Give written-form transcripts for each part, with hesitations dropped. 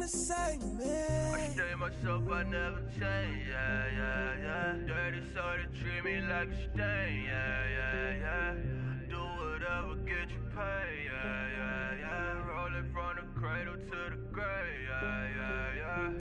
the same, man. I stay myself, I never change, yeah, yeah, yeah. Dirty soul to treat me like a stain, yeah, yeah, yeah. Do whatever, get you paid, yeah, yeah, yeah. Rolling from the cradle to the grave, yeah, yeah, yeah.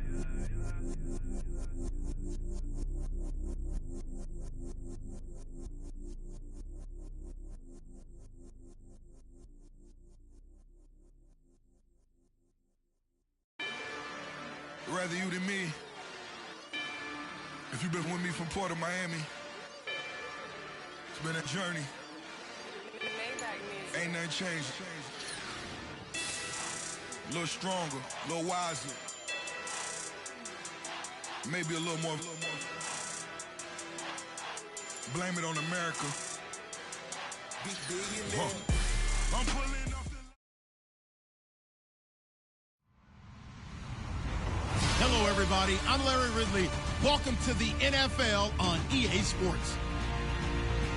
Rather you than me. If you've been with me from Port of Miami, it's been a journey. Ain't nothing changed. A little stronger, a little wiser. Maybe a little more. Blame it on America. I'm pulling off the... Hello, everybody. I'm Larry Ridley. Welcome to the NFL on EA Sports.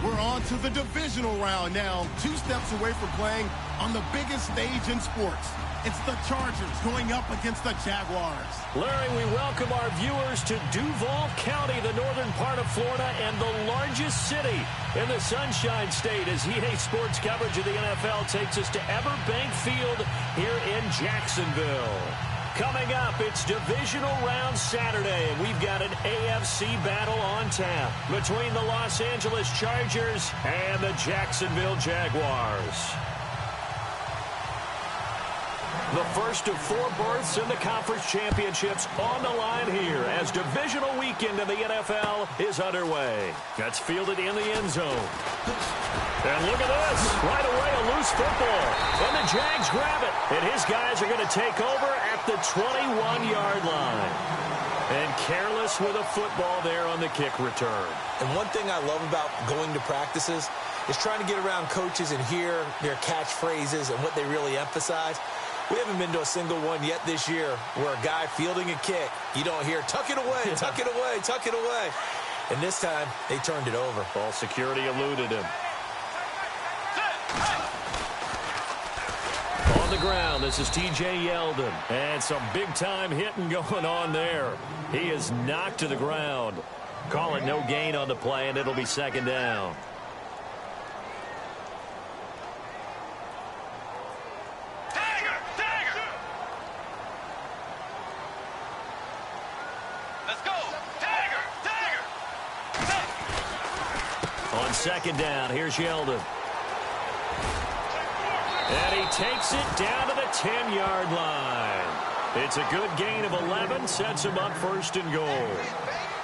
We're on to the divisional round now, 2 steps away from playing on the biggest stage in sports. It's the Chargers going up against the Jaguars. Larry, we welcome our viewers to Duval County, the northern part of Florida, and the largest city in the Sunshine State, as EA Sports coverage of the NFL takes us to Everbank Field here in Jacksonville. Coming up, it's divisional round Saturday, and we've got an AFC battle on tap between the Los Angeles Chargers and the Jacksonville Jaguars. The first of 4 berths in the conference championships on the line here as divisional weekend in the NFL is underway. That's fielded in the end zone. And look at this. Right away, a loose football. And the Jags grab it. And his guys are going to take over at the 21-yard line. And careless with a football there on the kick return. And one thing I love about going to practices is trying to get around coaches and hear their catchphrases and what they really emphasize. We haven't been to a single one yet this year where a guy fielding a kick, you don't hear, tuck it away, tuck it away, tuck it away. And this time, they turned it over. Ball security eluded him. On the ground, this is T.J. Yeldon. And some big-time hitting going on there. He is knocked to the ground. Call it no gain on the play, and it'll be second down. Second down, here's Yeldon. And he takes it down to the 10-yard line. It's a good gain of 11, sets him up first and goal.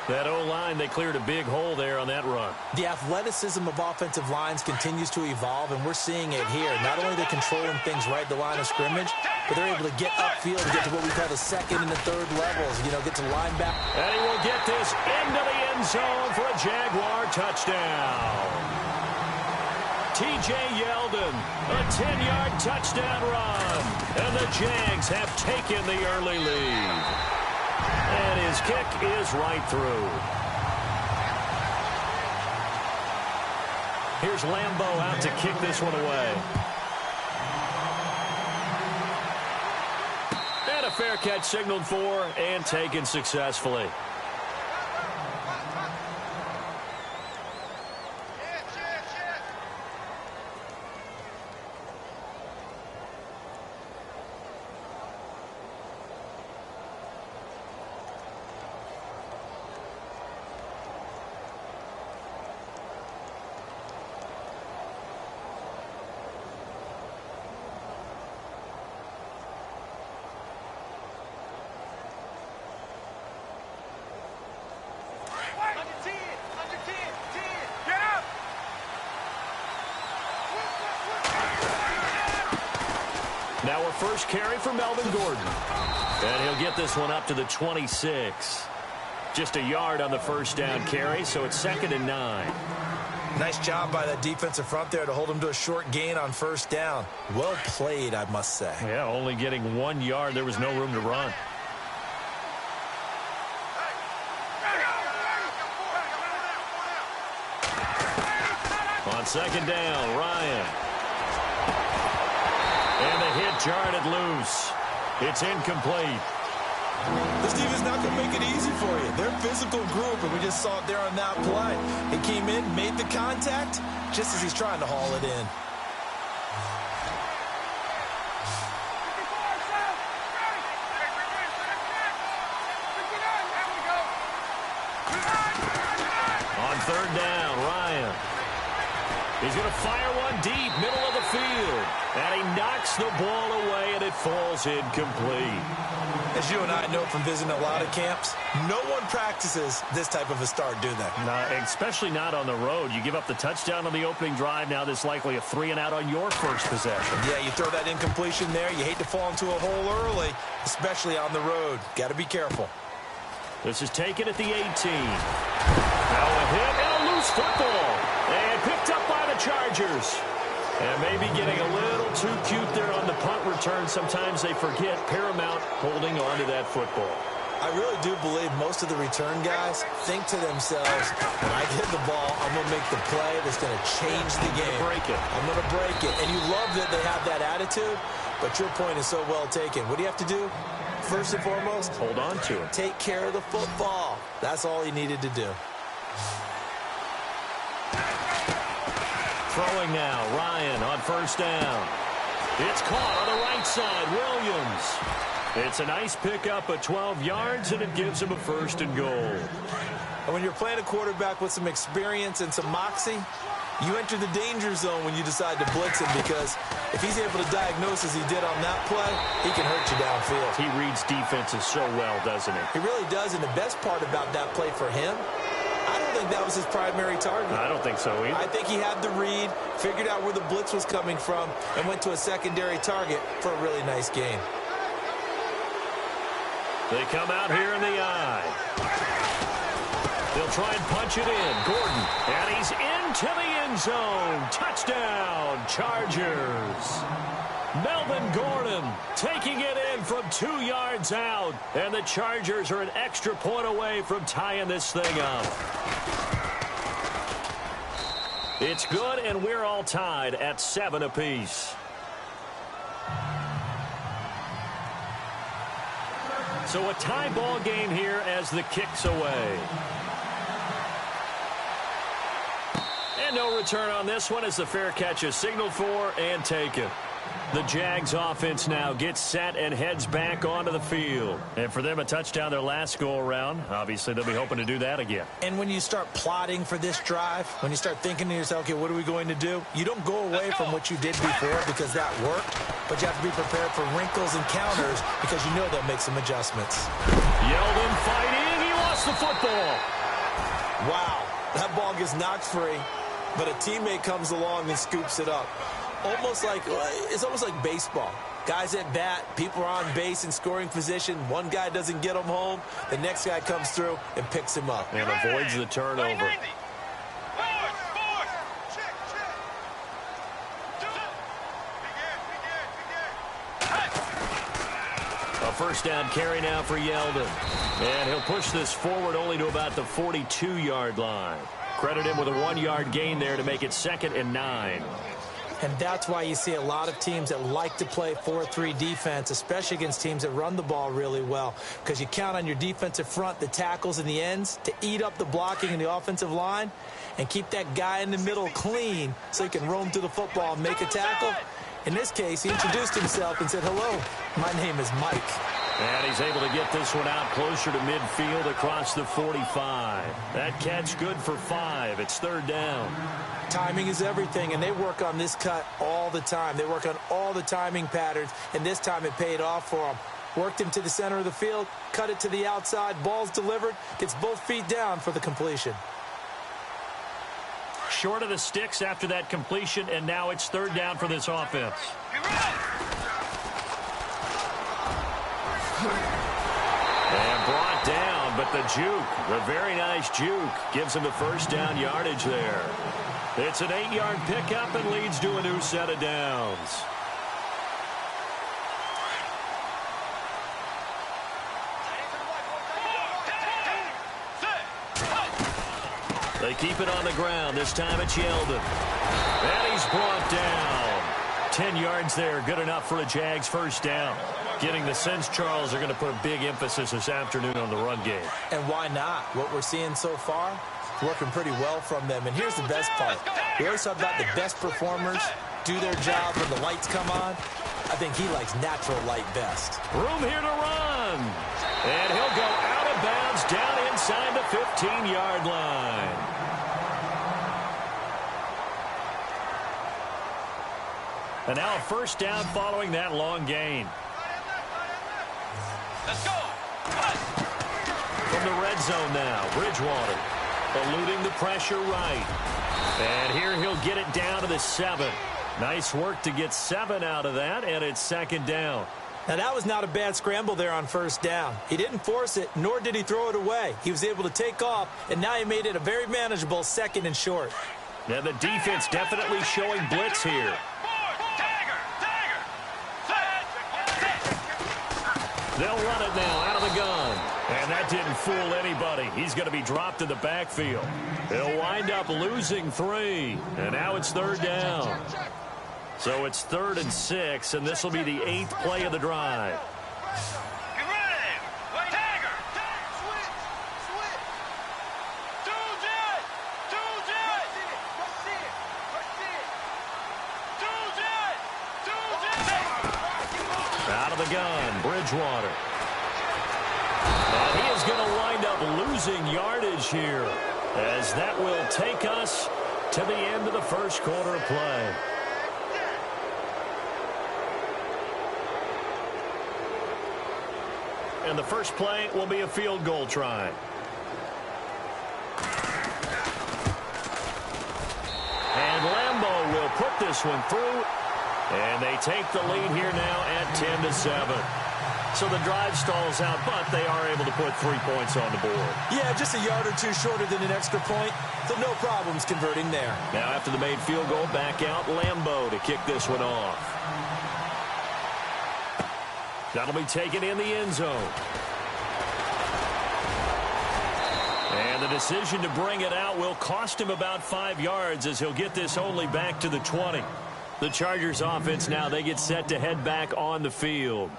That O-line, they cleared a big hole there on that run. The athleticism of offensive lines continues to evolve, and we're seeing it here. Not only are they controlling things right at the line of scrimmage, but they're able to get upfield and get to what we call the second and the third levels. You know, get to linebacker. And he will get this into the end zone for a Jaguar touchdown. T.J. Yeldon, a 10-yard touchdown run. And the Jags have taken the early lead. And his kick is right through. Here's Lambeau out to kick this one away. And a fair catch signaled for and taken successfully. Now our first carry for Melvin Gordon. And he'll get this one up to the 26. Just a yard on the first down carry, so it's 2nd and 9. Nice job by that defensive front there to hold him to a short gain on first down. Well played, I must say. Yeah, only getting 1 yard. There was no room to run. On second down, Ryan. And the hit jarred it loose. It's incomplete. This defense is not going to make it easy for you. They're a physical group, and we just saw it there on that play. He came in, made the contact, just as he's trying to haul it in. On third down, Ryan. He's going to fire one deep, middle of the field. And he knocks the ball away, and it falls incomplete. As you and I know from visiting a lot of camps, no one practices this type of a start, do they? No, especially not on the road. You give up the touchdown on the opening drive. Now there's likely a 3-and-out on your first possession. Yeah, you throw that incompletion there. You hate to fall into a hole early, especially on the road. Got to be careful. This is taken at the 18. Now a hit and a loose football. And picked up by the Chargers. And maybe getting a little too cute there on the punt return. Sometimes they forget Paramount holding on to that football. I really do believe most of the return guys think to themselves, when I get the ball, I'm going to make the play that's going to change the game. Break it. I'm going to break it. And you love that they have that attitude, but your point is so well taken. What do you have to do? First and foremost, hold on to it. Take care of the football. That's all he needed to do. Throwing now, Ryan on first down. It's caught on the right side, Williams. It's a nice pickup of 12 yards, and it gives him a first and goal. And when you're playing a quarterback with some experience and some moxie, you enter the danger zone when you decide to blitz him, because if he's able to diagnose as he did on that play, he can hurt you downfield. He reads defenses so well, doesn't he? He really does, and the best part about that play for him, I don't think that was his primary target. I don't think so either. I think he had the read, figured out where the blitz was coming from, and went to a secondary target for a really nice gain. They come out here in the eye. They'll try and punch it in. Gordon, and he's into the end zone. Touchdown, Chargers. Melvin Gordon taking it in from 2 yards out. And the Chargers are an extra point away from tying this thing up. It's good, and we're all tied at 7 apiece. So a tie ball game here as the kick's away. And no return on this one as the fair catch is signaled for and taken. The Jags offense now gets set and heads back onto the field. And for them, a touchdown their last go-around. Obviously, they'll be hoping to do that again. And when you start plotting for this drive, when you start thinking to yourself, okay, what are we going to do? You don't go away from what you did before because that worked, but you have to be prepared for wrinkles and counters because you know they'll make some adjustments. Yeldon fighting. He lost the football. Wow, that ball gets knocked free, but a teammate comes along and scoops it up. It's almost like baseball. Guys at bat, people are on base in scoring position. One guy doesn't get him home. The next guy comes through and picks him up. And avoids the turnover. A first down carry now for Yeldon. And he'll push this forward only to about the 42-yard line. Credit him with a 1-yard gain there to make it 2nd and 9. And that's why you see a lot of teams that like to play 4-3 defense, especially against teams that run the ball really well, because you count on your defensive front, the tackles and the ends, to eat up the blocking in the offensive line and keep that guy in the middle clean so he can roam through the football and make a tackle. In this case, he introduced himself and said, hello, my name is Mike. And he's able to get this one out closer to midfield across the 45. That catch good for 5. It's 3rd down. Timing is everything, and they work on this cut all the time. They work on all the timing patterns, and this time it paid off for them. Worked him to the center of the field, cut it to the outside, ball's delivered, gets both feet down for the completion. Short of the sticks after that completion, and now it's 3rd down for this offense. And brought down, but the juke, the very nice juke, gives him the first down yardage there. It's an 8-yard pickup and leads to a new set of downs. They keep it on the ground. This time it's Yeldon. And he's brought down. 10 yards there, good enough for a Jags first down. Getting the sense, Charles, are going to put a big emphasis this afternoon on the run game. And why not? What we're seeing so far, it's working pretty well from them. And here's the best part. We always talk about the best performers do their job when the lights come on. I think he likes natural light best. Room here to run. And he'll go out of bounds down inside the 15-yard line. And now a first down following that long gain. Let's go. From the red zone now, Bridgewater eluding the pressure right. And here he'll get it down to the 7. Nice work to get 7 out of that, and it's second down. Now, that was not a bad scramble there on first down. He didn't force it, nor did he throw it away. He was able to take off, and now he made it a very manageable second and short. Now the defense definitely showing blitz here. They'll run it now out of the gun. And that didn't fool anybody. He's going to be dropped in the backfield. They'll wind up losing 3. And now it's third down. So it's 3rd and 6, and this will be the 8th play of the drive. Get ready. Tiger. Switch. Two jet. Out of the gun, Bridgewater. And he is going to wind up losing yardage here, as that will take us to the end of the first quarter of play. And the first play will be a field goal try. And Lambeau will put this one through. And they take the lead here now at 10-7. So the drive stalls out, but they are able to put 3 points on the board. Yeah, just a yard or two shorter than an extra point, so no problems converting there. Now after the made field goal, back out Lambeau to kick this one off. That'll be taken in the end zone. And the decision to bring it out will cost him about 5 yards, as he'll get this only back to the 20. The Chargers offense now, they get set to head back on the field.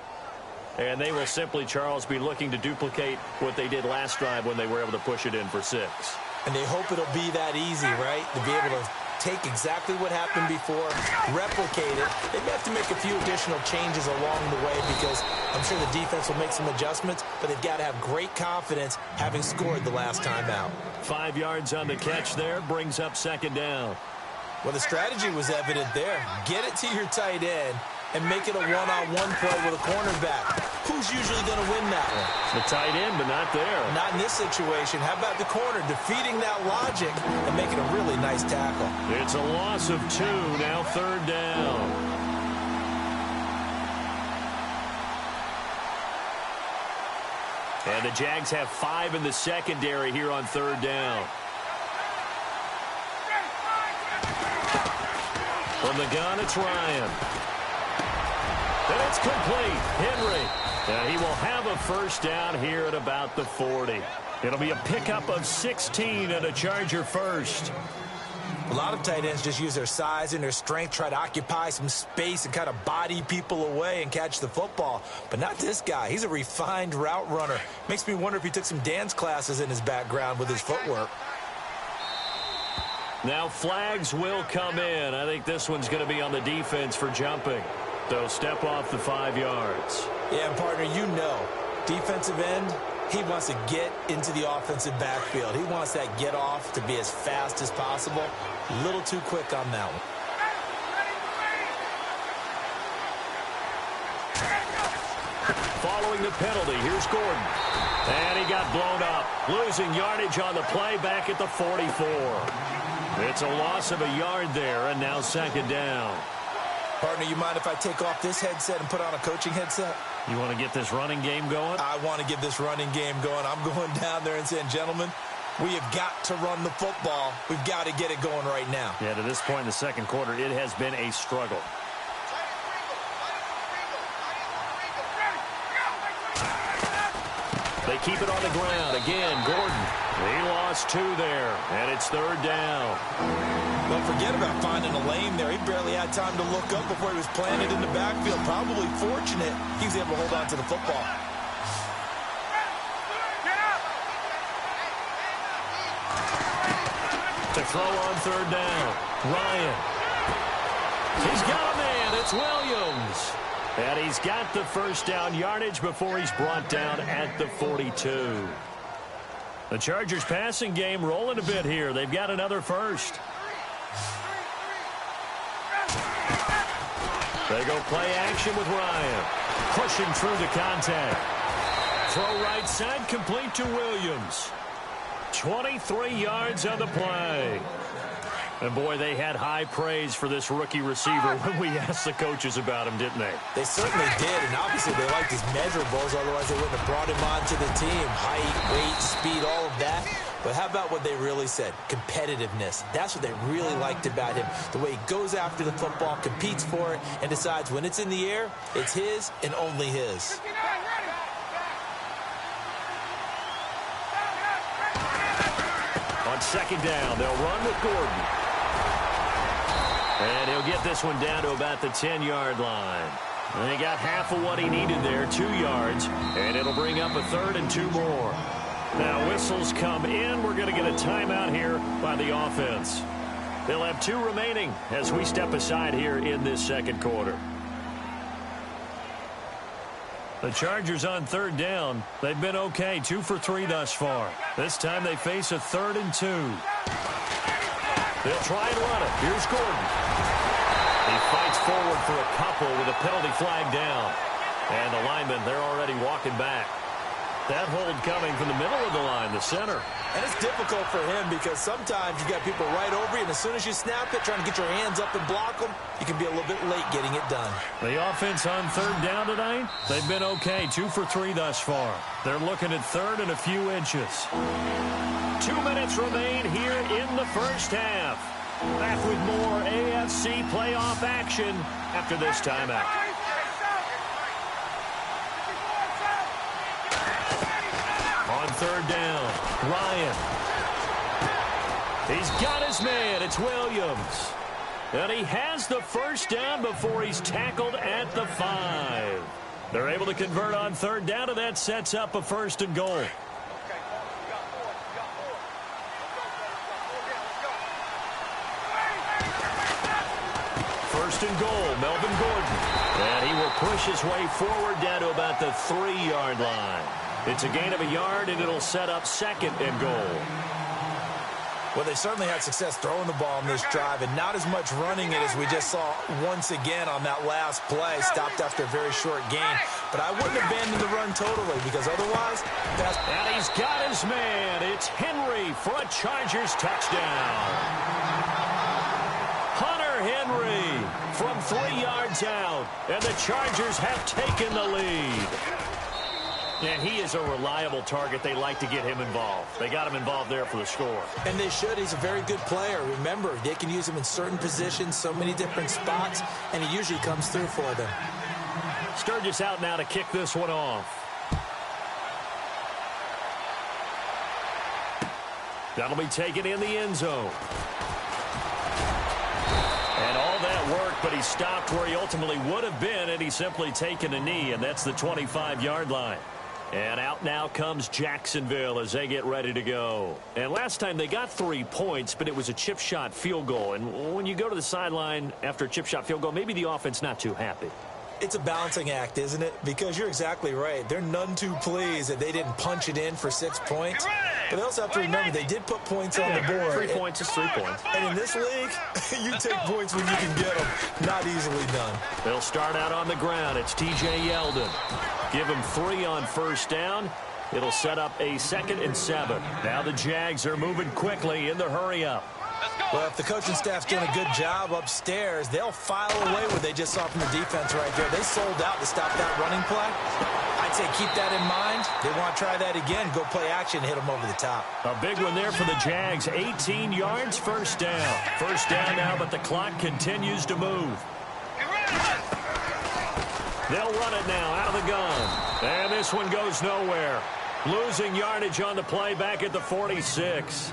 And they will simply, Charles, be looking to duplicate what they did last drive when they were able to push it in for 6. And they hope it'll be that easy, right? To be able to take exactly what happened before, replicate it. They may have to make a few additional changes along the way, because I'm sure the defense will make some adjustments, but they've got to have great confidence having scored the last time out. 5 yards on the catch there, brings up second down. Well, the strategy was evident there. Get it to your tight end and make it a one-on-one play with a cornerback. Who's usually going to win that one? The tight end, but not there. Not in this situation. How about the corner defeating that logic and making a really nice tackle? It's a loss of 2, now third down. And the Jags have 5 in the secondary here on third down. From the gun, it's Ryan. And it's complete. Henry. And he will have a first down here at about the 40. It'll be a pickup of 16 and a Charger first. A lot of tight ends just use their size and their strength, try to occupy some space and kind of body people away and catch the football. But not this guy. He's a refined route runner. Makes me wonder if he took some dance classes in his background with his footwork. Now flags will come in. I think this one's going to be on the defense for jumping. They'll step off the 5 yards. Yeah, and partner, you know, defensive end, he wants to get into the offensive backfield. He wants that get off to be as fast as possible. A little too quick on that one. Following the penalty, here's Gordon. And he got blown up. Losing yardage on the play back at the 44. It's a loss of a yard there, and now second down. Partner, you mind if I take off this headset and put on a coaching headset? You want to get this running game going? I want to get this running game going. I'm going down there and saying, gentlemen, we have got to run the football. We've got to get it going right now. Yeah, to this point in the second quarter, it has been a struggle. They keep it on the ground. Again, Gordon. He lost 2 there, and it's 3rd down. Well, forget about finding a lane there. He barely had time to look up before he was planted in the backfield. Probably fortunate he was able to hold on to the football. To throw on 3rd down, Ryan. He's got a man. It's Williams. And he's got the first down yardage before he's brought down at the 42. The Chargers passing game rolling a bit here. They've got another first. They go play action with Ryan. Pushing through the contact. Throw right side, complete to Williams. 23 yards on the play. And, boy, they had high praise for this rookie receiver when we asked the coaches about him, didn't they? They certainly did, and obviously they liked his measurables. Otherwise, they wouldn't have brought him onto the team. Height, weight, speed, all of that. But how about what they really said? Competitiveness. That's what they really liked about him. The way he goes after the football, competes for it, and decides when it's in the air, it's his and only his. On 2nd down, they'll run with Gordon. And he'll get this one down to about the 10-yard line. And he got half of what he needed there, 2 yards. And it'll bring up a 3rd and 2 more. Now whistles come in. We're going to get a timeout here by the offense. They'll have 2 remaining as we step aside here in this 2nd quarter. The Chargers on 3rd down. They've been okay, 2 for 3 thus far. This time they face a 3rd and 2. They'll try and run it. Here's Gordon. He fights forward for a couple with a penalty flag down. And the linemen, they're already walking back. That hold coming from the middle of the line, the center. And it's difficult for him because sometimes you got people right over you, and as soon as you snap it, trying to get your hands up and block them, you can be a little bit late getting it done. The offense on 3rd down tonight, they've been okay, 2 for 3 thus far. They're looking at 3rd and a few inches. 2 minutes remain here in the first half. Back with more AFC playoff action after this timeout. On 3rd down, Ryan. He's got his man. It's Williams. And he has the first down before he's tackled at the 5. They're able to convert on 3rd down, and that sets up a 1st and goal. First and goal, Melvin Gordon. And he will push his way forward down to about the 3-yard line. It's a gain of a yard, and it'll set up 2nd and goal. Well, they certainly had success throwing the ball in this drive, and not as much running it as we just saw once again on that last play. Stopped after a very short gain. But I wouldn't abandon the run totally, because otherwise... And he's got his man. It's Henry for a Chargers touchdown. Hunter Henry from 3 yards out, and the Chargers have taken the lead. And he is a reliable target. They like to get him involved. They got him involved there for the score. And they should. He's a very good player. Remember, they can use him in certain positions, so many different spots, and he usually comes through for them. Sturgis out now to kick this one off. That'll be taken in the end zone. And all that work, but he stopped where he ultimately would have been, and he's simply taken a knee, and that's the 25-yard line. And out now comes Jacksonville as they get ready to go. And last time they got 3 points, but it was a chip shot field goal. And when you go to the sideline after a chip shot field goal, maybe the offense not too happy. It's a balancing act, isn't it? Because you're exactly right. They're none too pleased that they didn't punch it in for 6 points. But they also have to remember they did put points on the board. 3 points is 3 points. And in this league, you take points when you can get them. Not easily done. They'll start out on the ground. It's T.J. Yeldon. Give him 3 on first down. It'll set up a 2nd and 7. Now the Jags are moving quickly in the hurry-up. Well, if the coaching staff's doing a good job upstairs, they'll file away what they just saw from the defense right there. They sold out to stop that running play. I'd say keep that in mind. They want to try that again. Go play action, hit them over the top. A big one there for the Jags. 18 yards, first down. First down now, but the clock continues to move. They'll run it now out of the gun. And this one goes nowhere. Losing yardage on the play back at the 46.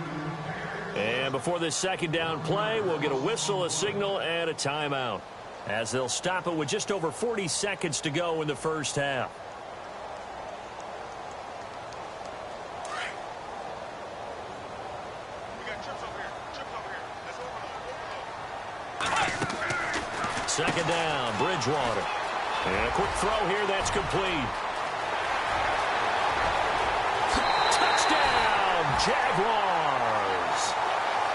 And before this second down play, we'll get a whistle, a signal, and a timeout, as they'll stop it with just over 40 seconds to go in the first half. Second down, Bridgewater. And a quick throw here that's complete. Touchdown, Jaguars.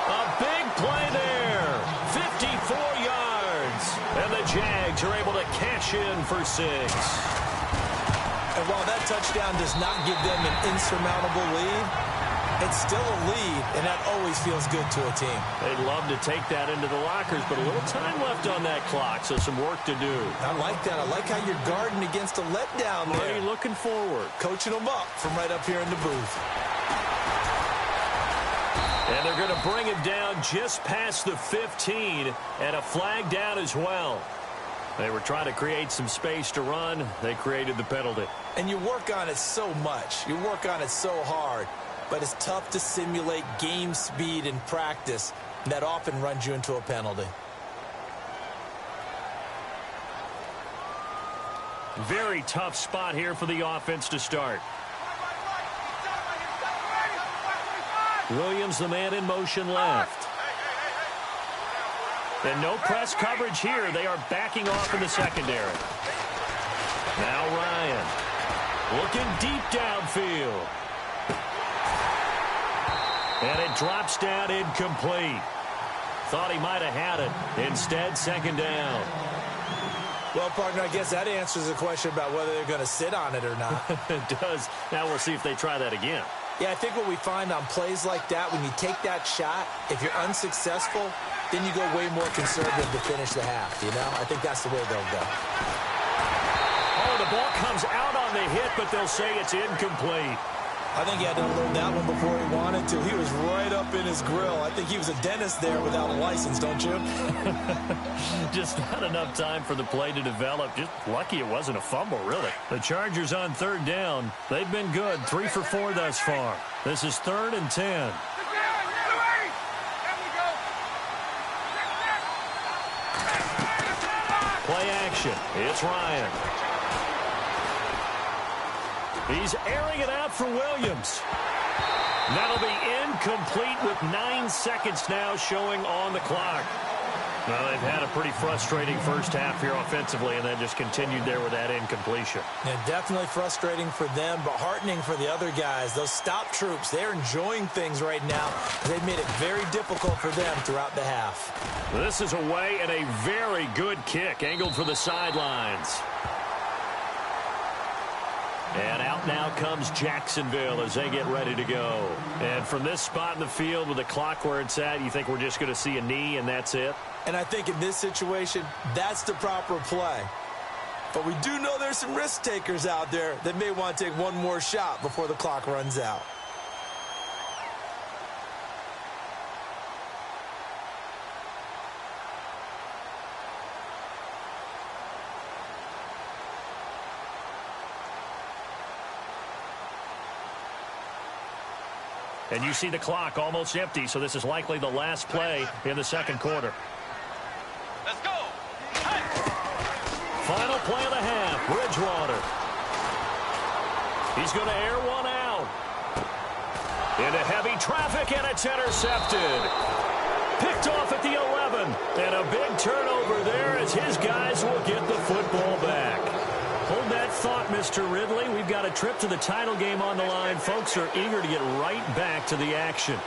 A big play there. 54 yards. And the Jags are able to cash in for 6. And while that touchdown does not give them an insurmountable lead, it's still a lead, and that always feels good to a team. They'd love to take that into the lockers, but a little time left on that clock, so some work to do. I like that. I like how you're guarding against a letdown there. Already looking forward. Coaching them up from right up here in the booth. And they're going to bring him down just past the 15, and a flag down as well. They were trying to create some space to run. They created the penalty. And you work on it so much. You work on it so hard. But it's tough to simulate game speed in practice. That often runs you into a penalty. Very tough spot here for the offense to start. Williams, the man in motion left. And no press coverage here. They are backing off in the secondary. Now Ryan looking deep downfield. And it drops down incomplete. Thought he might have had it. Instead, second down. Well, partner, I guess that answers the question about whether they're going to sit on it or not. It does. Now we'll see if they try that again. Yeah, I think what we find on plays like that, when you take that shot, if you're unsuccessful, then you go way more conservative to finish the half, you know? I think that's the way they'll go. Oh, the ball comes out on the hit, but they'll say it's incomplete. I think he had to unload that one before he wanted to. He was right up in his grill. I think he was a dentist there without a license, don't you? Just not enough time for the play to develop. Just lucky it wasn't a fumble, really. The Chargers on third down. They've been good. 3 for 4 thus far. This is 3rd and 10. Play action. It's Ryan. He's airing it out for Williams. That'll be incomplete with 9 seconds now showing on the clock. Well, they've had a pretty frustrating first half here offensively, and then just continued there with that incompletion. Yeah, definitely frustrating for them, but heartening for the other guys. Those stop troops, they're enjoying things right now. They've made it very difficult for them throughout the half. This is away and a very good kick, angled for the sidelines. And out now comes Jacksonville as they get ready to go. And from this spot in the field with the clock where it's at, you think we're just going to see a knee and that's it? And I think in this situation, that's the proper play. But we do know there's some risk takers out there that may want to take one more shot before the clock runs out. And you see the clock almost empty, so this is likely the last play in the second quarter. Let's go. Final play of the half, Bridgewater. He's going to air one out. Into heavy traffic, and it's intercepted. Picked off at the 11. And a big turnover there as his guys will get the football back. Hold that thought, Mr. Ridley. We've got a trip to the title game on the line. Folks are eager to get right back to the action.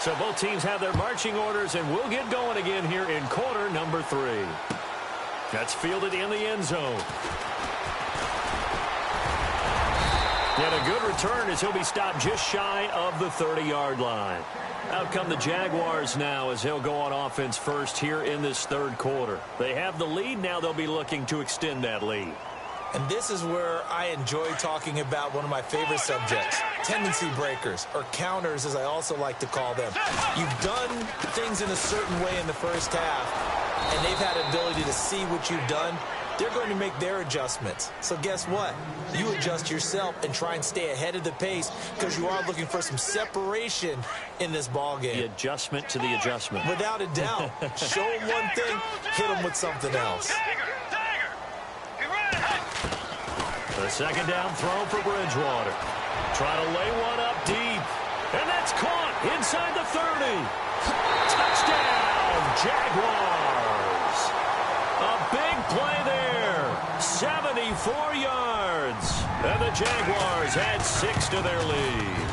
So both teams have their marching orders, and we'll get going again here in quarter number 3. That's fielded in the end zone. And a good return as he'll be stopped just shy of the 30-yard line. Out come the Jaguars now as they'll go on offense first here in this third quarter. They have the lead. Now they'll be looking to extend that lead. And this is where I enjoy talking about one of my favorite subjects, tendency breakers, or counters as I also like to call them. You've done things in a certain way in the first half, and they've had ability to see what you've done they're going to make their adjustments. So guess what? You adjust yourself and try and stay ahead of the pace because you are looking for some separation in this ball game. The adjustment to the adjustment. Without a doubt. Show them one thing, hit them with something else. The second down throw for Bridgewater. Try to lay one up deep. And that's caught inside the 30. Touchdown, Jaguars. A big play there. 74 yards. And the Jaguars had 6 to their lead.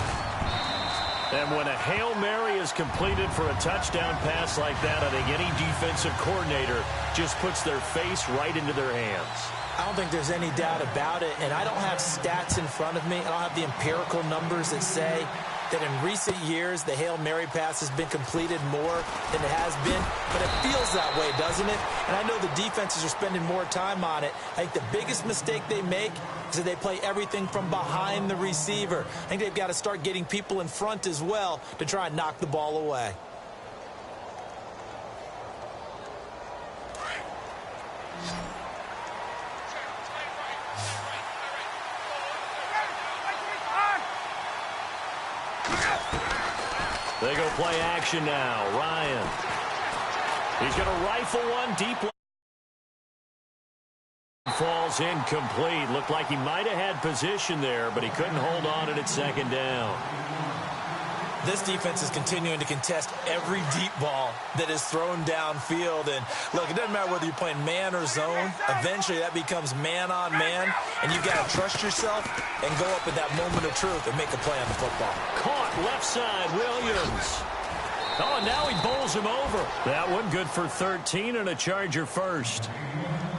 And when a Hail Mary is completed for a touchdown pass like that, I think any defensive coordinator just puts their face right into their hands. I don't think there's any doubt about it, and I don't have stats in front of me. I don't have the empirical numbers that say that in recent years the Hail Mary pass has been completed more than it has been, but it feels that way, doesn't it? And I know the defenses are spending more time on it. I think the biggest mistake they make is that they play everything from behind the receiver. I think they've got to start getting people in front as well to try and knock the ball away. They go play action now. Ryan. He's going to rifle one deep. Falls incomplete. Looked like he might have had position there, but he couldn't hold on at second down. This defense is continuing to contest every deep ball that is thrown downfield. And, look, it doesn't matter whether you're playing man or zone. Eventually, that becomes man-on-man, and you've got to trust yourself and go up at that moment of truth and make a play on the football. Caught left side, Williams. Oh, and now he bowls him over. That one good for 13 and a Charger first.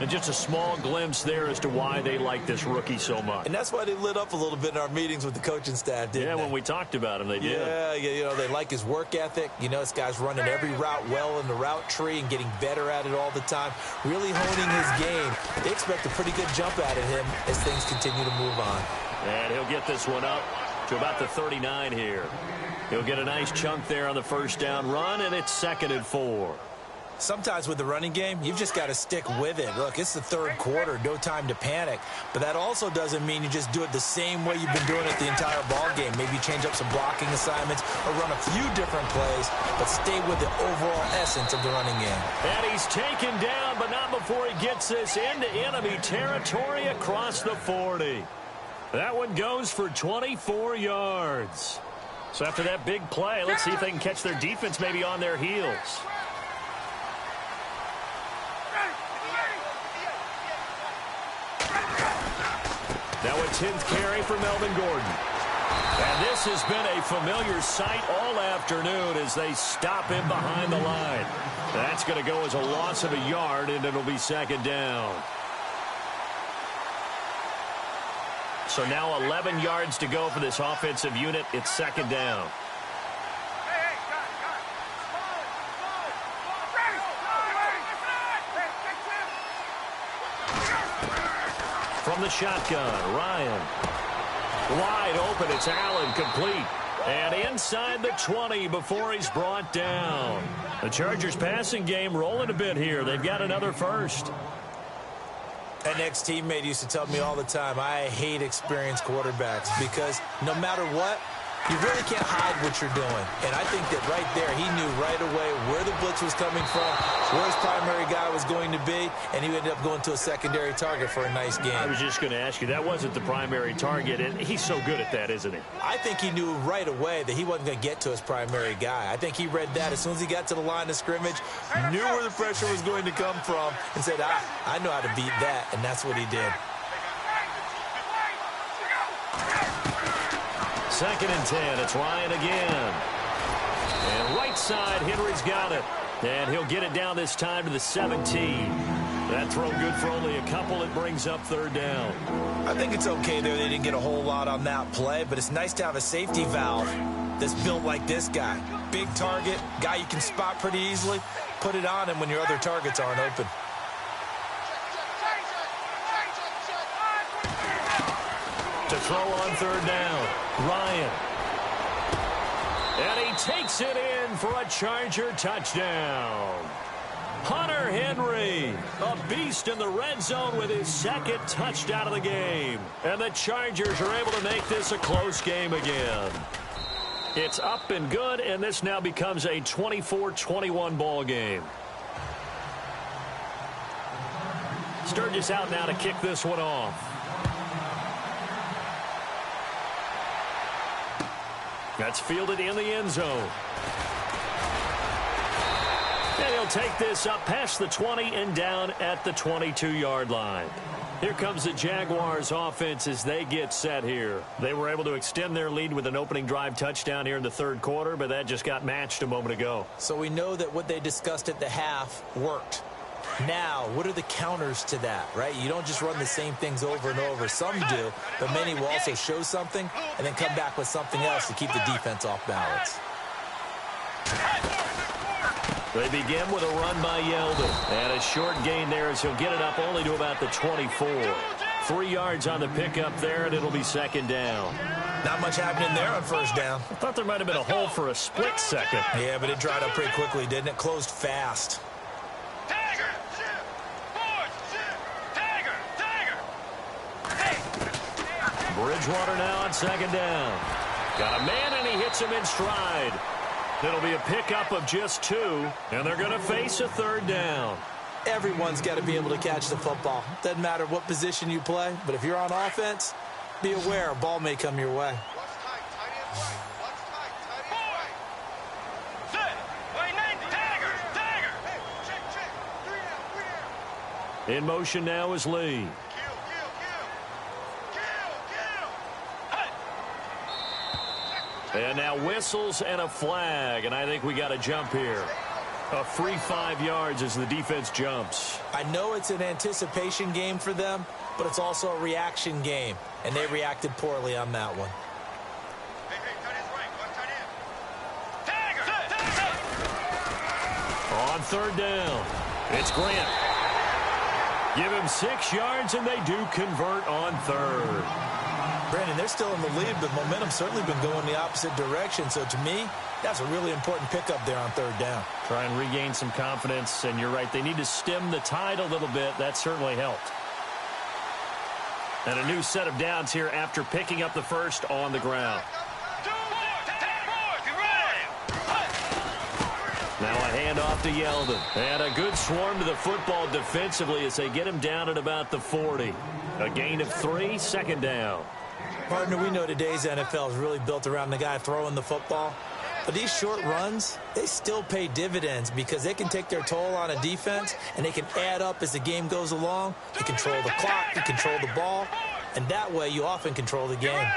And just a small glimpse there as to why they like this rookie so much. And that's why they lit up a little bit in our meetings with the coaching staff, didn't they? Yeah, when we talked about him, they did. Yeah, you know, they like his work ethic. You know, this guy's running every route well in the route tree and getting better at it all the time, really honing his game. They expect a pretty good jump out of him as things continue to move on. And he'll get this one up to about the 39 here. He'll get a nice chunk there on the first down run, and it's 2nd and 4. Sometimes with the running game, you've just got to stick with it. Look, it's the third quarter, no time to panic. But that also doesn't mean you just do it the same way you've been doing it the entire ball game. Maybe change up some blocking assignments or run a few different plays, but stay with the overall essence of the running game. And he's taken down, but not before he gets this into enemy territory across the 40. That one goes for 24 yards. So after that big play, let's see if they can catch their defense maybe on their heels. Now a 10th carry for Melvin Gordon. And this has been a familiar sight all afternoon as they stop him behind the line. That's going to go as a loss of a yard, and it'll be 2nd down. So now 11 yards to go for this offensive unit. It's 2nd down. From the shotgun, Ryan. Wide open, it's Allen, complete. And inside the 20 before he's brought down. The Chargers passing game rolling a bit here. They've got another first. An ex-teammate used to tell me all the time, I hate experienced quarterbacks because no matter what, you really can't hide what you're doing. And I think that right there, he knew right away where the blitz was coming from, where his primary guy was going to be, and he ended up going to a secondary target for a nice game. I was just going to ask you, that wasn't the primary target, and he's so good at that, isn't he? I think he knew right away that he wasn't going to get to his primary guy. I think he read that as soon as he got to the line of scrimmage, knew where the pressure was going to come from, and said, I know how to beat that, and that's what he did. 2nd and 10. It's Ryan again. And right side, Henry's got it. And he'll get it down this time to the 17. That throw good for only a couple. It brings up 3rd down. I think it's okay there. They didn't get a whole lot on that play, but it's nice to have a safety valve that's built like this guy. Big target, guy you can spot pretty easily. Put it on him when your other targets aren't open. To throw on 3rd down, Ryan. And he takes it in for a Charger touchdown. Hunter Henry, a beast in the red zone with his second touchdown of the game. And the Chargers are able to make this a close game again. It's up and good, and this now becomes a 24-21 ball game. Sturgis out now to kick this one off. That's fielded in the end zone. And he'll take this up past the 20 and down at the 22-yard line. Here comes the Jaguars offense as they get set here. They were able to extend their lead with an opening drive touchdown here in the third quarter, but that just got matched a moment ago. So we know that what they discussed at the half worked. Now, what are the counters to that, right? You don't just run the same things over and over. Some do, but many will also show something and then come back with something else to keep the defense off balance. They begin with a run by Yeldon. And a short gain there as he'll get it up only to about the 24. 3 yards on the pickup there, and it'll be second down. Not much happening there on first down. I thought there might have been a hole for a split second. Yeah, but it dried up pretty quickly, didn't it? Closed fast. Bridgewater now on second down. Got a man, and he hits him in stride. It'll be a pickup of just 2, and they're going to face a third down. Everyone's got to be able to catch the football. Doesn't matter what position you play, but if you're on offense, be aware a ball may come your way. In motion now is Lee. And now whistles and a flag, and I think we got a jump here. A free 5 yards as the defense jumps. I know it's an anticipation game for them, but it's also a reaction game, and they reacted poorly on that one. On third down, it's Grant. Give him 6 yards, and they do convert on third. Brandon, they're still in the lead, but momentum's certainly been going the opposite direction. So to me, that's a really important pickup there on third down. Try and regain some confidence, and you're right. They need to stem the tide a little bit. That certainly helped. And a new set of downs here after picking up the first on the ground. Now a handoff to Yeldon. And a good swarm to the football defensively as they get him down at about the 40. A gain of 3, second down. Partner, we know today's NFL is really built around the guy throwing the football. But these short runs, they still pay dividends because they can take their toll on a defense and they can add up as the game goes along. You control the clock, you control the ball, and that way you often control the game.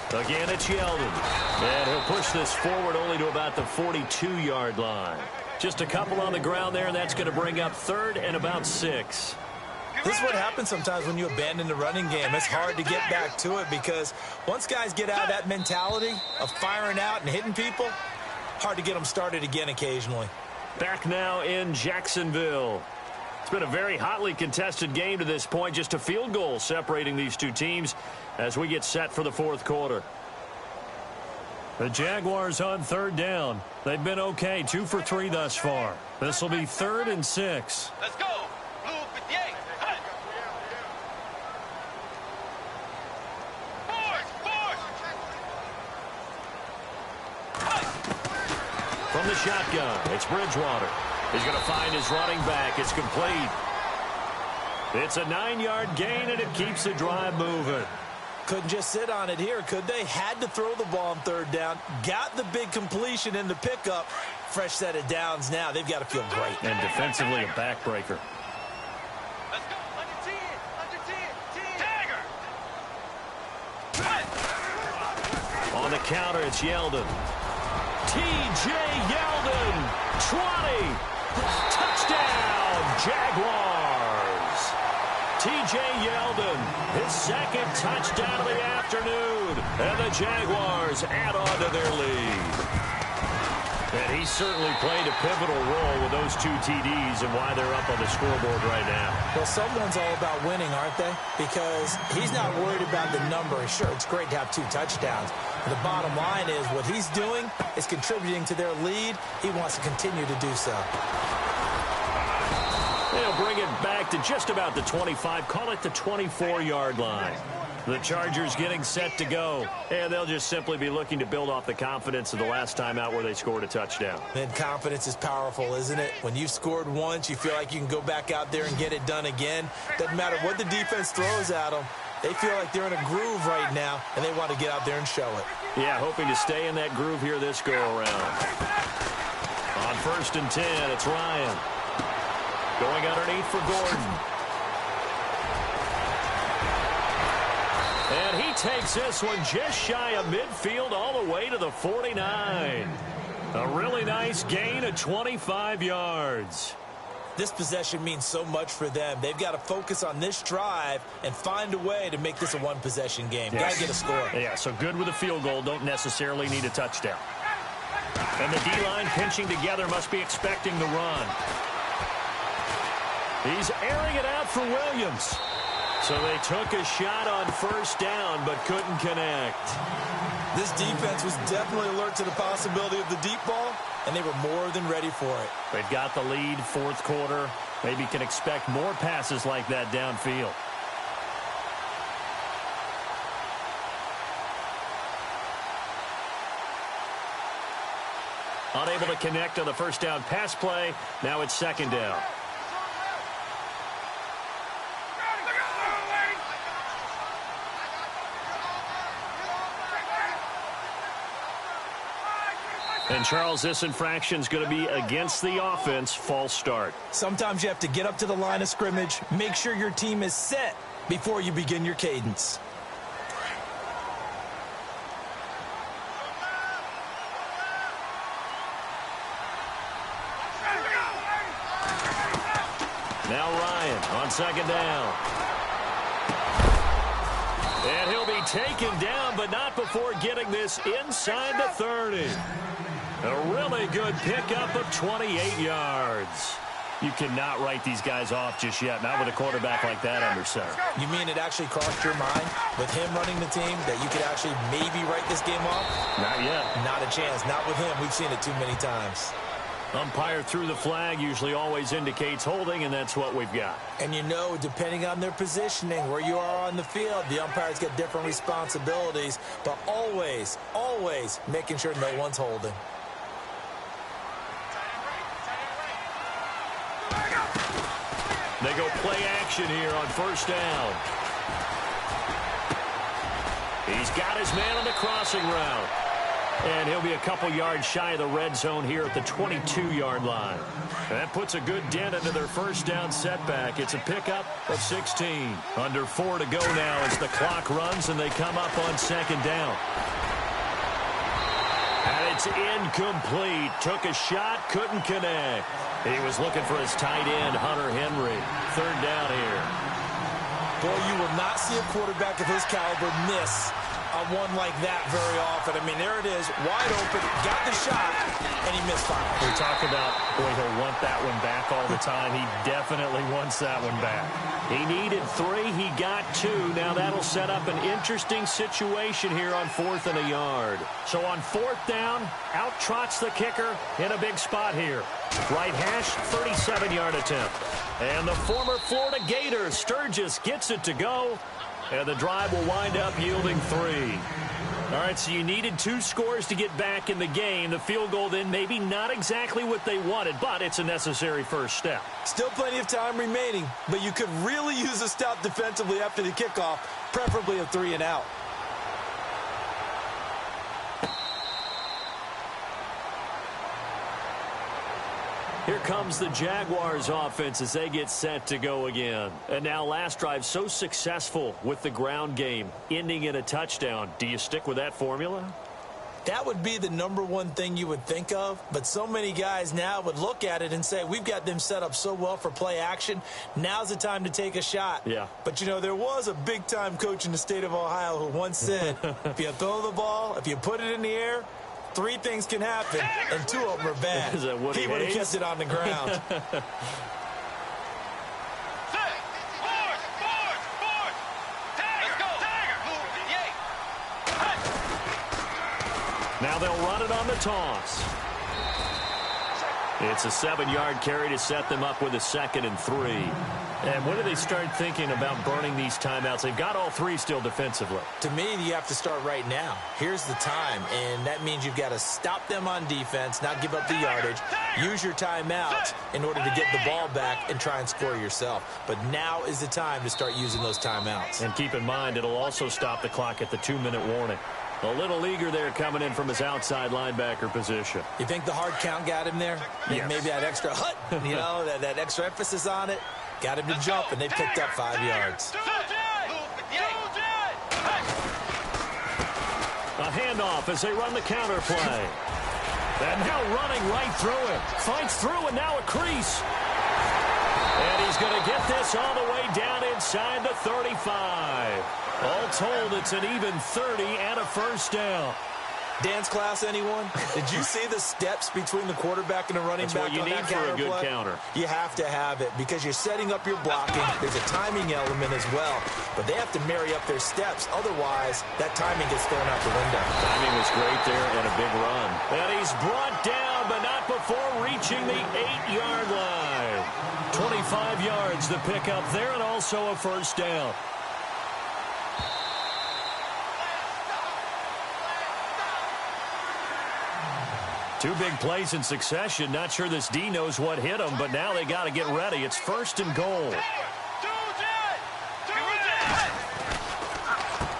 Again, it's Yeldon. And he'll push this forward only to about the 42-yard line. Just a couple on the ground there, and that's going to bring up third and about 6. This is what happens sometimes when you abandon the running game. It's hard to get back to it because once guys get out of that mentality of firing out and hitting people, hard to get them started again occasionally. Back now in Jacksonville. It's been a very hotly contested game to this point. Just a field goal separating these two teams as we get set for the fourth quarter. The Jaguars on third down. They've been okay, 2 for 3 thus far. This will be 3rd and 6. Let's go. Blue 58. From the shotgun, it's Bridgewater. He's going to find his running back. It's complete. It's a 9-yard gain, and it keeps the drive moving. Couldn't just sit on it here, could they? Had to throw the ball on third down. Got the big completion in the pickup. Fresh set of downs now. They've got to feel great. And defensively, a backbreaker. Let's go. Under 10. Under 10. Tiger. On the counter, it's Yeldon. T.J. Yeldon, 20. Touchdown, Jaguars. T.J. Yeldon, his second touchdown of the afternoon. And the Jaguars add on to their lead. And he certainly played a pivotal role with those 2 TDs and why they're up on the scoreboard right now. Well, someone's all about winning, aren't they? Because he's not worried about the number. Sure, it's great to have 2 touchdowns. But the bottom line is what he's doing is contributing to their lead. He wants to continue to do so. They'll bring it back to just about the 25, call it the 24-yard line. The Chargers getting set to go, and they'll just simply be looking to build off the confidence of the last time out where they scored a touchdown. And confidence is powerful, isn't it? When you've scored once, you feel like you can go back out there and get it done again. Doesn't matter what the defense throws at them. They feel like they're in a groove right now, and they want to get out there and show it. Yeah, hoping to stay in that groove here this go-around. On 1st and 10, it's Ryan. Going underneath for Gordon. And he takes this one just shy of midfield all the way to the 49. A really nice gain of 25 yards. This possession means so much for them. They've got to focus on this drive and find a way to make this a one-possession game. Yes. Got to get a score. Yeah, so good with a field goal. Don't necessarily need a touchdown. And the D-line pinching together must be expecting the run. He's airing it out for Williams. So they took a shot on 1st down, but couldn't connect. This defense was definitely alert to the possibility of the deep ball, and they were more than ready for it. They've got the lead, 4th quarter. Maybe can expect more passes like that downfield. Unable to connect on the 1st down pass play. Now it's 2nd down. And, Charles, this infraction's going to be against the offense. False start. Sometimes you have to get up to the line of scrimmage, make sure your team is set before you begin your cadence. Now Ryan on 2nd down. And he'll be taken down, but not before getting this inside the 30. A really good pickup of 28 yards. You cannot write these guys off just yet, not with a quarterback like that under center. You mean it actually crossed your mind with him running the team that you could actually maybe write this game off? Not yet. Not a chance. Not with him. We've seen it too many times. Umpire threw the flag, usually always indicates holding, and that's what we've got. And you know, depending on their positioning, where you are on the field, the umpires get different responsibilities, but always, always making sure no one's holding. They go play action here on 1st down. He's got his man on the crossing route. And he'll be a couple yards shy of the red zone here at the 22-yard line. That puts a good dent into their 1st down setback. It's a pickup of 16. Under 4 to go now as the clock runs and they come up on 2nd down. And it's incomplete. Took a shot, couldn't connect. He was looking for his tight end, Hunter Henry. 3rd down here. Boy, you will not see a quarterback of his caliber miss on one like that very often. I mean, there it is, wide open, got the shot, and he misfired. We talk about, boy, he'll want that one back all the time. He definitely wants that one back. He needed 3, he got 2. Now that'll set up an interesting situation here on 4th and a yard. So on 4th down, out trots the kicker in a big spot here. Right hash, 37-yard attempt. And the former Florida Gator, Sturgis, gets it to go. And the drive will wind up yielding 3. All right, so you needed 2 scores to get back in the game. The field goal then maybe not exactly what they wanted, but it's a necessary first step. Still plenty of time remaining, but you could really use a stop defensively after the kickoff, preferably a 3 and out. Here comes the Jaguars offense as they get set to go again. And now last drive so successful with the ground game, ending in a touchdown. Do you stick with that formula? That would be the #1 thing you would think of, but so many guys now would look at it and say, we've got them set up so well for play action. Now's the time to take a shot. Yeah. But, you know, there was a big-time coach in the state of Ohio who once said, if you throw the ball, if you put it in the air, Three things can happen, and two of them are bad. Is that Woody He would have Hayes? kept it on the ground. Now they'll run it on the toss. It's a 7-yard carry to set them up with a 2nd and 3. And when do they start thinking about burning these timeouts? They've got all 3 still defensively. To me, you have to start right now. Here's the time, and that means you've got to stop them on defense, not give up the yardage, use your timeouts in order to get the ball back and try and score yourself. But now is the time to start using those timeouts. And keep in mind, it'll also stop the clock at the 2-minute warning. A little eager there coming in from his outside linebacker position. You think the hard count got him there? Yes. Maybe that extra hut, that extra emphasis on it, got him to jump, and they picked up 5 yards. A handoff as they run the counter play. And now running right through it. Fights through, and now a crease. And he's going to get this all the way down inside the 35. All told, it's an even 30 and a first down. Dance class, anyone? Did you see the steps between the quarterback and the running That's back what you on need that for a good play? counter. You have to have it because you're setting up your blocking. There's a timing element as well, but they have to marry up their steps. Otherwise, that timing gets thrown out the window. Timing was great there and a big run. And he's brought down, but not before reaching the 8-yard line. 25 yards the pickup there, and also a first down. Two big plays in succession. Not sure this D knows what hit him, but now they got to get ready. It's 1st and goal.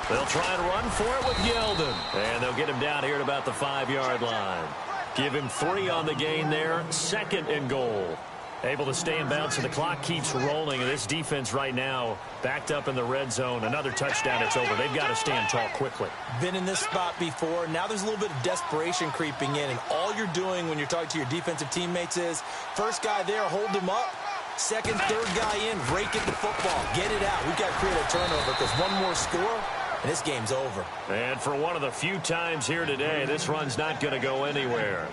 They'll try and run for it with Yeldon. And they'll get him down here at about the 5-yard line. Give him 3 on the gain there. 2nd and goal. Able to stay in bounds, so the clock keeps rolling. And this defense right now backed up in the red zone. Another touchdown, it's over. They've got to stand tall quickly. Been in this spot before. Now there's a little bit of desperation creeping in. And all you're doing when you're talking to your defensive teammates is, first guy there, hold him up. Second, third guy in, rake at the football. Get it out. We've got to create a turnover because one more score, and this game's over. And for one of the few times here today, this run's not going to go anywhere.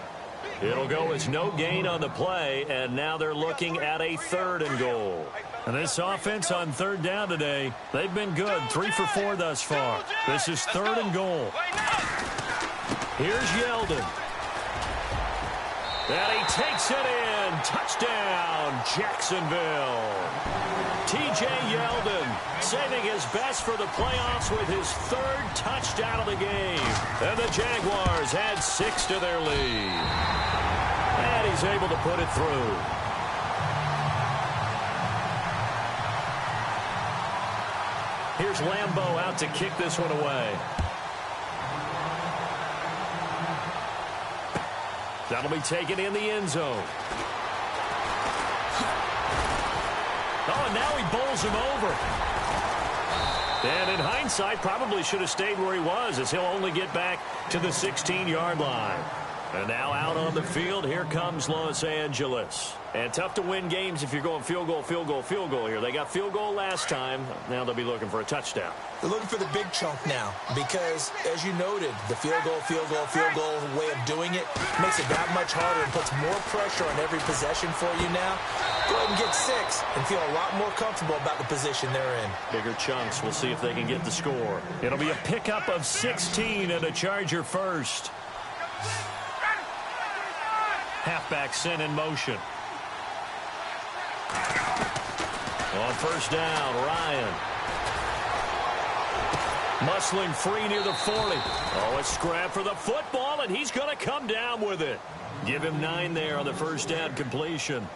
It'll go as no gain on the play, and now they're looking at a 3rd and goal. And this offense on 3rd down today, they've been good. 3 for 4 thus far. This is 3rd and goal. Here's Yeldon. And he takes it in. Touchdown, Jacksonville. T.J. Yeldon saving his best for the playoffs with his 3rd touchdown of the game. And the Jaguars add 6 to their lead. And he's able to put it through. Here's Lambeau out to kick this one away. That'll be taken in the end zone. Oh, and now he bowls him over. And in hindsight, probably should have stayed where he was, as he'll only get back to the 16-yard line. And now out on the field, here comes Los Angeles. And tough to win games if you're going field goal, field goal, field goal here. They got field goal last time. Now they'll be looking for a touchdown. They're looking for the big chunk now because, as you noted, the field goal way of doing it makes it that much harder and puts more pressure on every possession for you now. Go ahead and get 6 and feel a lot more comfortable about the position they're in. Bigger chunks. We'll see if they can get the score. It'll be a pickup of 16 and a Charger first. Halfback sent in motion. On 1st down, Ryan. Muscling free near the 40. Oh, a scrap for the football, and he's going to come down with it. Give him 9 there on the 1st down completion.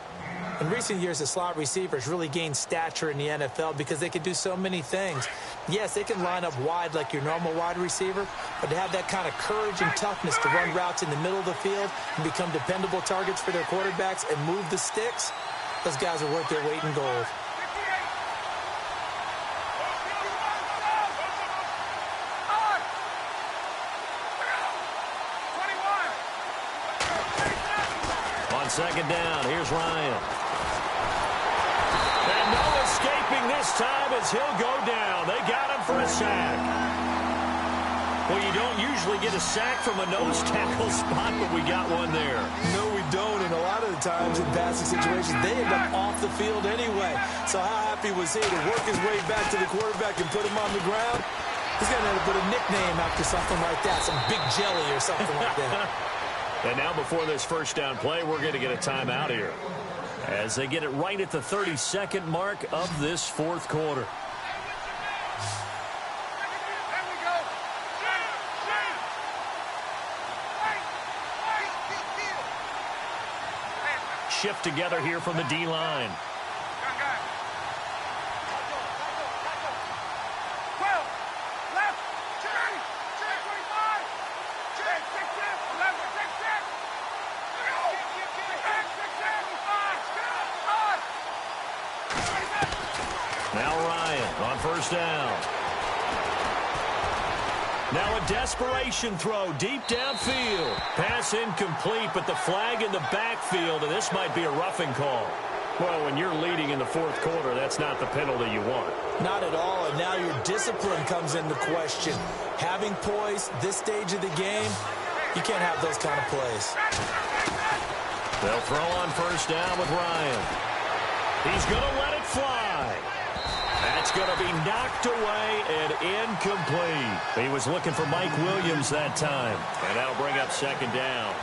In recent years, the slot receivers really gained stature in the NFL because they can do so many things. Yes, they can line up wide like your normal wide receiver, but to have that kind of courage and toughness to run routes in the middle of the field and become dependable targets for their quarterbacks and move the sticks, those guys are worth their weight in gold. On 2nd down, here's Ryan. And no escaping this time as he'll go down. They got him for a sack. Well, you don't usually get a sack from a nose tackle spot, but we got one there. No, we don't, and a lot of the times in passing situations, they end up off the field anyway. So how happy was he to work his way back to the quarterback and put him on the ground? He's going to have to put a nickname after something like that, some Big Jelly or something like that. And now before this first down play, we're going to get a timeout here as they get it right at the 32nd mark of this fourth quarter. Shift together here from the D-line. Now Ryan on first down. Now a desperation throw deep downfield. Pass incomplete, but the flag in the backfield, and this might be a roughing call. Well, when you're leading in the fourth quarter, that's not the penalty you want. Not at all, and now your discipline comes into question. Having poise this stage of the game, you can't have those kind of plays. They'll throw on first down with Ryan. He's going to let it fly. That's going to be knocked away and incomplete. He was looking for Mike Williams that time. And that'll bring up second down.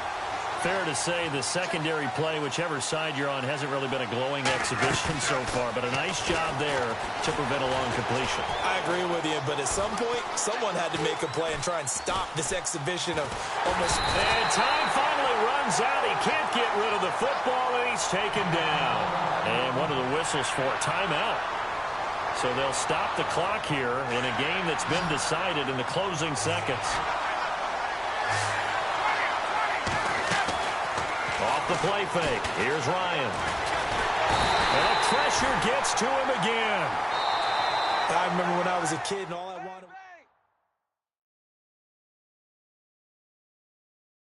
Fair to say the secondary play, whichever side you're on, hasn't really been a glowing exhibition so far. But a nice job there to prevent a long completion. I agree with you, but at some point, someone had to make a play and try and stop this exhibition of almost... And time finally runs out. He can't get rid of the football, and he's taken down. And one of the whistles for a timeout. So they'll stop the clock here in a game that's been decided in the closing seconds. Off the play fake. Here's Ryan. And the pressure gets to him again. I remember when I was a kid and all I wanted...